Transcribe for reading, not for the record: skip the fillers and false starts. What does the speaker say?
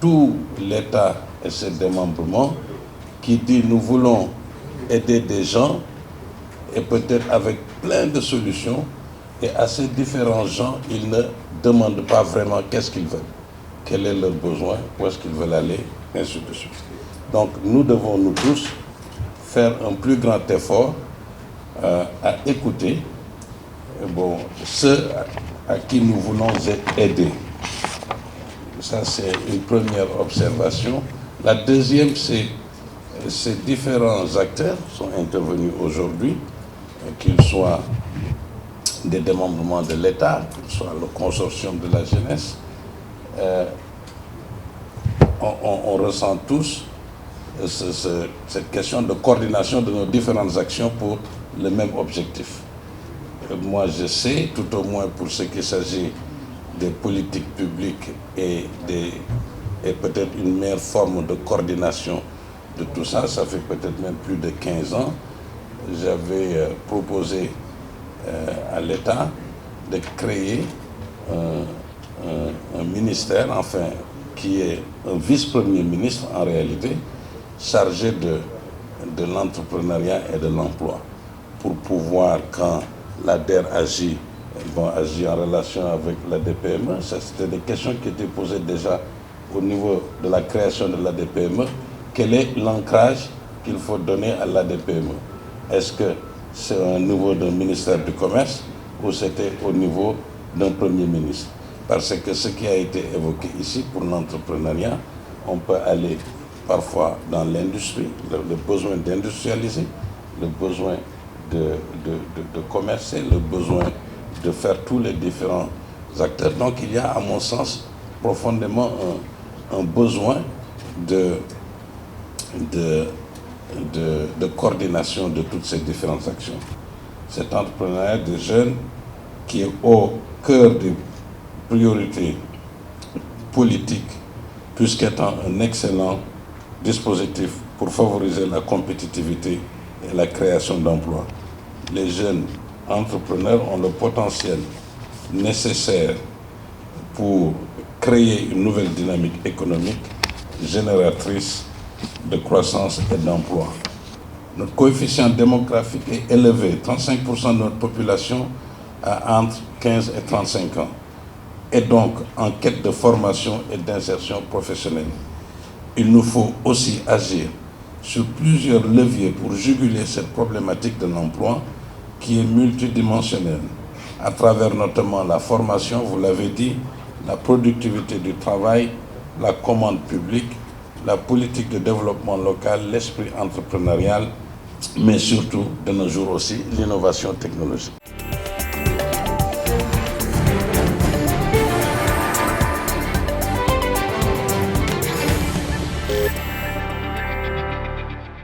tout l'État et ses démembrements qui dit nous voulons aider des gens et peut-être avec plein de solutions, et à ces différents gens, ils ne demandent pas vraiment qu'est-ce qu'ils veulent, quel est leur besoin, où est-ce qu'ils veulent aller, ainsi de suite. Donc nous devons, nous tous, faire un plus grand effort à écouter ceux à qui nous voulons aider. Ça, c'est une première observation. La deuxième, c'est ces différents acteurs sont intervenus aujourd'hui, qu'ils soient des démembrements de l'État, qu'ils soient le consortium de la jeunesse. On ressent tous cette question de coordination de nos différentes actions pour le même objectif. Moi, je sais, tout au moins pour ce qui s'agit des politiques publiques et peut-être une meilleure forme de coordination de tout ça, ça fait peut-être même plus de 15 ans, j'avais proposé à l'État de créer un ministère, enfin, qui est un vice-premier ministre en réalité, chargé de l'entrepreneuriat et de l'emploi, pour pouvoir, quand l'ADER agit en relation avec l'ADPME, ça c'était des questions qui étaient posées déjà au niveau de la création de l'ADPME. Quel est l'ancrage qu'il faut donner à l'ADPME? Est-ce que c'est au niveau d'un ministère du Commerce ou c'était au niveau d'un Premier ministre? Parce que ce qui a été évoqué ici pour l'entrepreneuriat, on peut aller parfois dans l'industrie, le besoin d'industrialiser, le besoin de commercer, le besoin de faire tous les différents acteurs. Donc il y a, à mon sens, profondément un besoin de coordination de toutes ces différentes actions. Cet entrepreneuriat des jeunes qui est au cœur des priorités politiques, puisqu'étant un excellent dispositif pour favoriser la compétitivité et la création d'emplois. Les jeunes entrepreneurs ont le potentiel nécessaire pour créer une nouvelle dynamique économique génératrice de croissance et d'emploi. Notre coefficient démographique est élevé. 35% de notre population a entre 15 et 35 ans. Et donc en quête de formation et d'insertion professionnelle. Il nous faut aussi agir sur plusieurs leviers pour juguler cette problématique de l'emploi qui est multidimensionnelle, à travers notamment la formation, vous l'avez dit, la productivité du travail, la commande publique, la politique de développement local, l'esprit entrepreneurial, mais surtout, de nos jours aussi, l'innovation technologique.